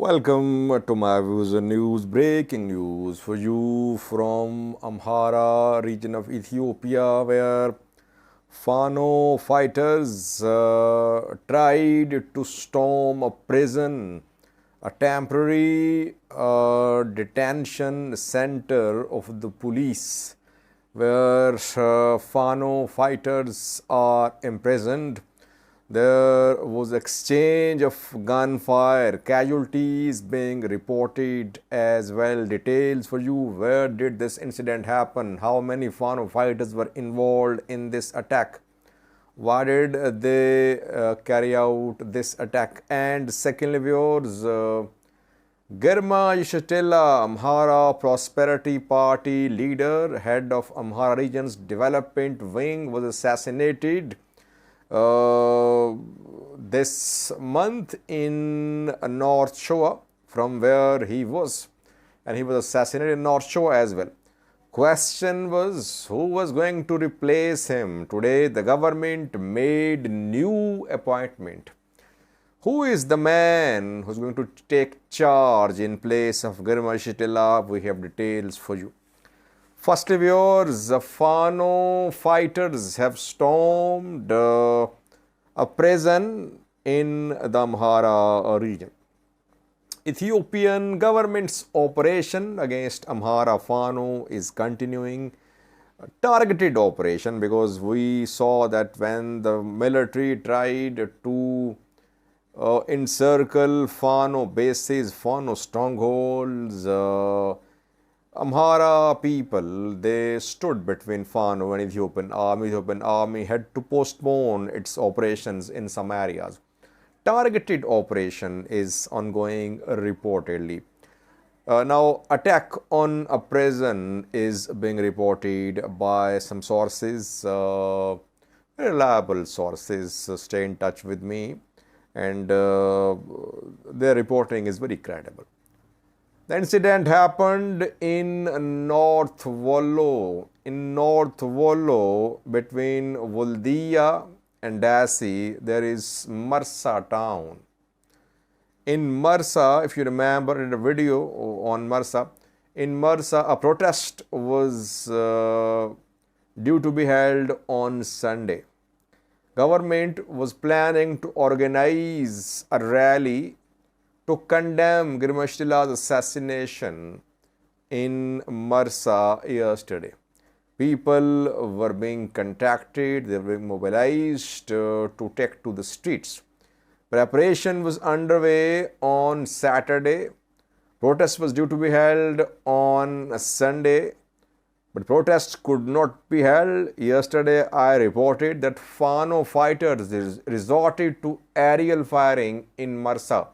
Welcome to my views and news. Breaking news for you from Amhara region of Ethiopia, where Fano fighters tried to storm a prison, a temporary detention center of the police, where Fano fighters are imprisoned. There was exchange of gunfire, casualties being reported as well. Details for you. Where did this incident happen? How many Fano fighters were involved in this attack? Why did they carry out this attack? And secondly, viewers, Girma Amhara Prosperity Party leader, head of Amhara region's development wing, was assassinated this month in North Shore, from where he was, and he was assassinated in North Shore as well. Question was, who was going to replace him? Today the government made new appointment. Who is the man who's going to take charge in place of Girma? We have details for you. Firstly, viewers, the Fano fighters have stormed a prison in the Amhara region. Ethiopian government's operation against Amhara Fano is continuing. A targeted operation, because we saw that when the military tried to encircle Fano bases, Fano strongholds, Amhara people, they stood between Fano and Ethiopian army. Ethiopian army had to postpone its operations in some areas. Targeted operation is ongoing reportedly. Now, attack on a prison is being reported by some sources, reliable sources. Stay in touch with me, and their reporting is very credible. The incident happened in North Wollo. In North Wollo, between Woldia and Dasi, there is Mersa town. In Mersa, if you remember in the video on Mersa, in Mersa a protest was due to be held on Sunday. Government was planning to organize a rally to condemn Girma's assassination in Mersa yesterday. People were being contacted, they were being mobilized to take to the streets. Preparation was underway on Saturday. Protest was due to be held on Sunday, but protests could not be held. Yesterday, I reported that Fano fighters resorted to aerial firing in Mersa.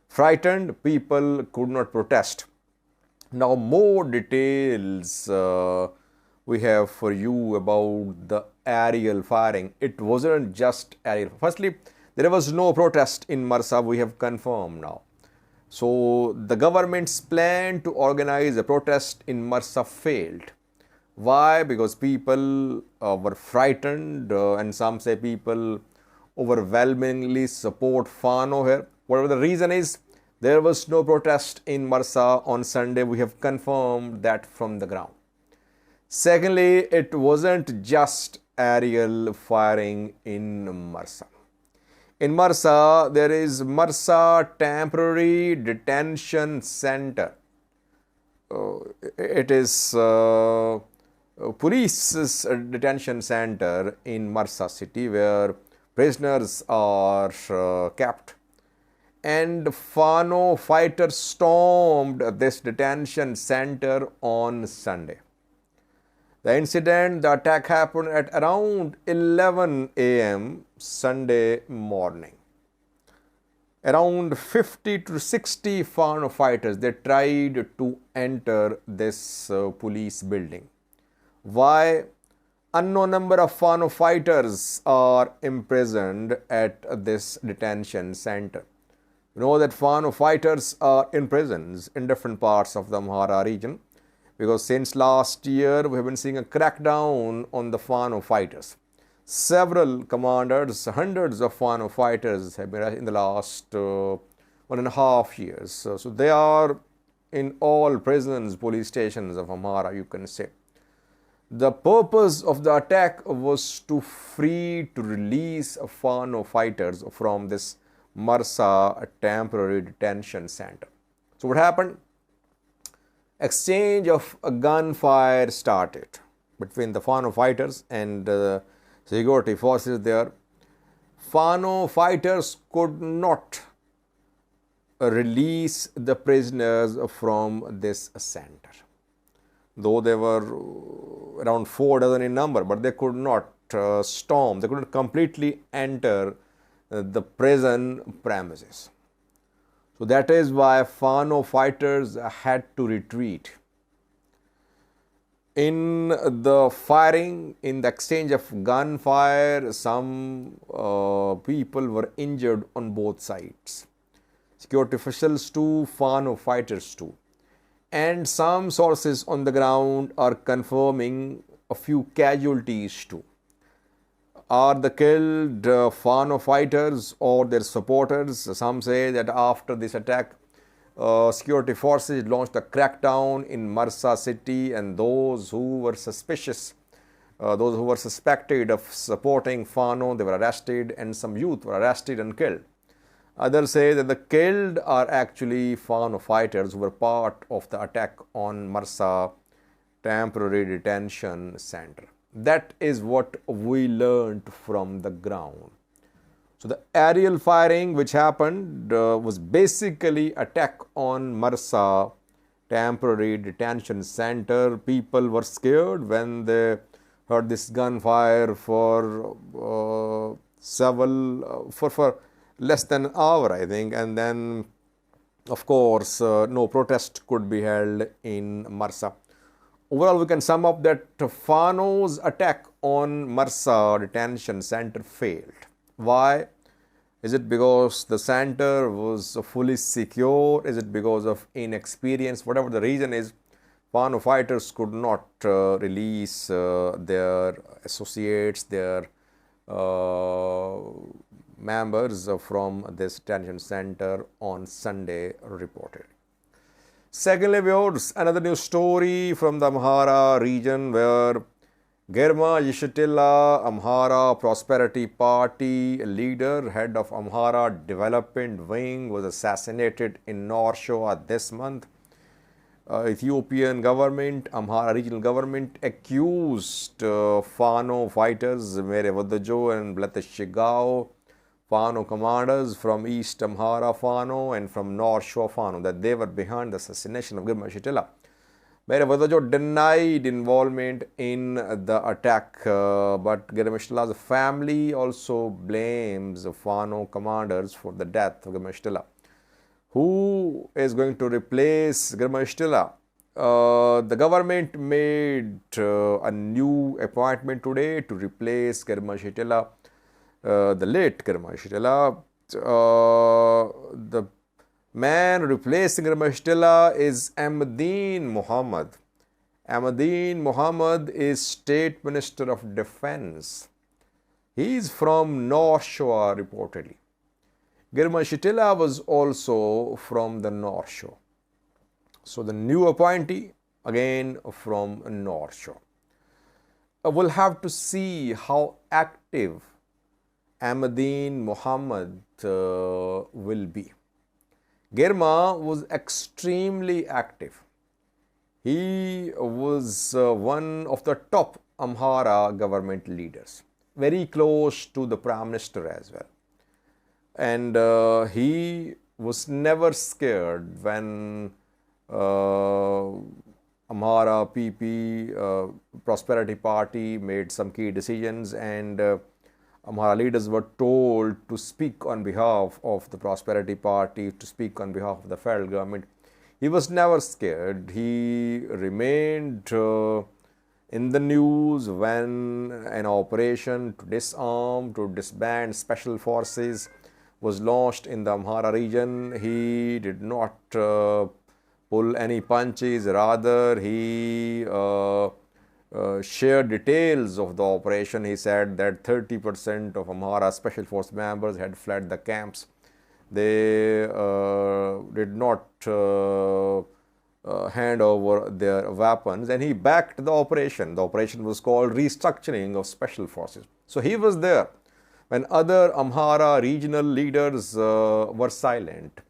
Frightened people could not protest. Now, more details we have for you about the aerial firing. It wasn't just aerial. Firstly, there was no protest in Mersa, we have confirmed now. So, the government's plan to organize a protest in Mersa failed. Why? Because people were frightened, and some say people overwhelmingly support Fano here. Whatever the reason is, there was no protest in Mersa on Sunday. We have confirmed that from the ground. Secondly, it wasn't just aerial firing in Mersa. In Mersa, there is Mersa Temporary Detention Center. It is police's detention center in Mersa city, where prisoners are kept. And Fano fighters stormed this detention center on Sunday. The incident, the attack happened at around 11 a.m. Sunday morning. Around 50 to 60 Fano fighters, they tried to enter this police building. Why? Unknown number of Fano fighters are imprisoned at this detention center. You know that Fano fighters are in prisons in different parts of the Amhara region, because since last year we have been seeing a crackdown on the Fano fighters. Several commanders, hundreds of Fano fighters have been in the last 1.5 years. So they are in all prisons, police stations of Amhara, you can say. The purpose of the attack was to release Fano fighters from this Mersa temporary detention center. So what happened? Exchange of gunfire started between the Fano fighters and security forces there. Fano fighters could not release the prisoners from this center, though they were around 4 dozen in number, but they could not storm, they couldn't completely enter the prison premises. So that is why Fano fighters had to retreat. In the firing, in the exchange of gunfire, some people were injured on both sides. Security officials too, Fano fighters too. And some sources on the ground are confirming a few casualties too. Are the killed Fano fighters or their supporters? Some say that after this attack, security forces launched a crackdown in Mersa city, and those who were suspicious, those who were suspected of supporting Fano, they were arrested, and some youth were arrested and killed. Others say that the killed are actually Fano fighters who were part of the attack on Mersa temporary detention center. That is what we learned from the ground. So the aerial firing which happened was basically attack on Mersa temporary detention center. People were scared when they heard this gunfire for less than an hour, I think, and then of course no protest could be held in Mersa. Overall, we can sum up that Fano's attack on Mersa detention center failed. Why? Is it because the center was fully secure? Is it because of inexperience? Whatever the reason is, Fano fighters could not release their associates, their members from this detention center on Sunday reported. Secondly, viewers, another news story from the Amhara region where Girma Amhara Prosperity Party leader, head of Amhara Development Wing, was assassinated in North Shore this month. Ethiopian government, Amhara regional government accused Fano fighters, Mere Wadajo and Bleteshigao, Fano commanders from East Amhara Fano and from North Shore Fano, that they were behind the assassination of Girma. Mere Wadajo denied involvement in the attack, but Girma family also blames Fano commanders for the death of Girma. Who is going to replace Girma? The government made a new appointment today to replace Girma. The late Girma. The man replacing Girma is Ahmadine Muhammad. Ahmadine Muhammad is State Minister of Defense. He is from North Shore reportedly. Girma was also from the North Shore. So the new appointee again from North Shore. We'll have to see how active Ahmadine Muhammad will be. Girma was extremely active. He was one of the top Amhara government leaders, very close to the Prime Minister as well. And he was never scared when Amhara PP, Prosperity Party made some key decisions, and Amhara leaders were told to speak on behalf of the Prosperity Party, to speak on behalf of the federal government. He was never scared. He remained in the news when an operation to disarm, to disband special forces was launched in the Amhara region. He did not pull any punches. Rather, he shared details of the operation. He said that 30% of Amhara special force members had fled the camps. They did not hand over their weapons, and he backed the operation. The operation was called restructuring of special forces. So he was there when other Amhara regional leaders were silent.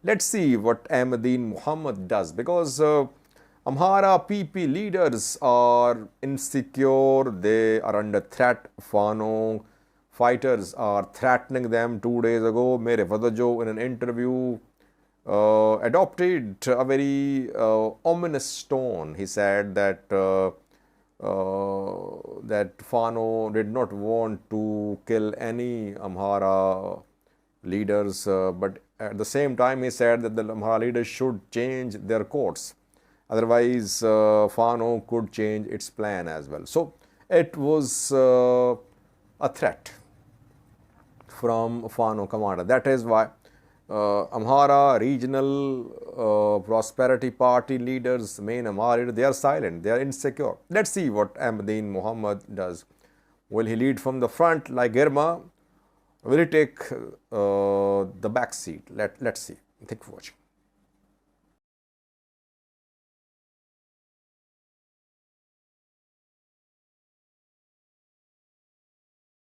Let's see what Ahmadine Muhammad does, because Amhara PP leaders are insecure, they are under threat. Fano fighters are threatening them. 2 days ago, Mere Vadajo in an interview adopted a very ominous tone. He said that that Fano did not want to kill any Amhara leaders, but at the same time he said that the Amhara leaders should change their course. Otherwise, Fano could change its plan as well. So it was a threat from Fano commander. That is why Amhara regional prosperity party leaders, main Amhara leaders, they are silent, they are insecure. Let's see what Ahmadine Muhammad does. Will he lead from the front like Girma? Will he take the back seat? Let's see. Thank you for watching.